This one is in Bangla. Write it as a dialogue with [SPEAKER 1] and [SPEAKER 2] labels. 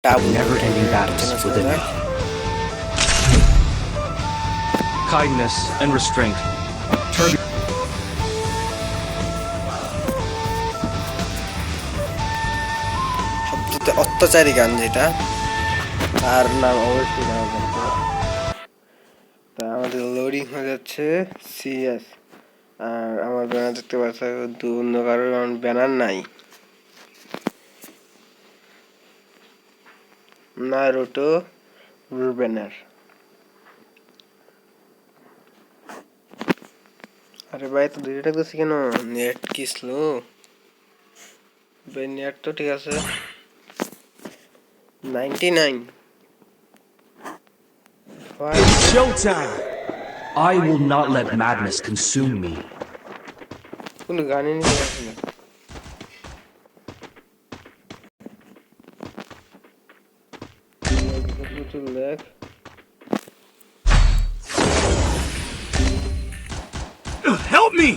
[SPEAKER 1] Tabu
[SPEAKER 2] never-ending battles within me. Kindness and restraint.
[SPEAKER 1] সবচেয়ে অত্যাচারী গান যেটা তার নাম অবশ্যই জানা দরকার। তা আমাদের লোডিং হয়ে যাচ্ছে সিএস, আর আমার ব্যানার দেখতে পাচ্ছি, অন্য কারোর আমার ব্যানার নাই। Naruto banner. আরে ভাই তো দুইটা দেখতেছি কেন? নেট কি স্লো? ভাই নেট তো ঠিক আছে 99।
[SPEAKER 2] It's showtime! I will not let madness consume me.
[SPEAKER 1] কোনো গানই নিতে পারছি না। প্রচুর লেখ।
[SPEAKER 2] Help me!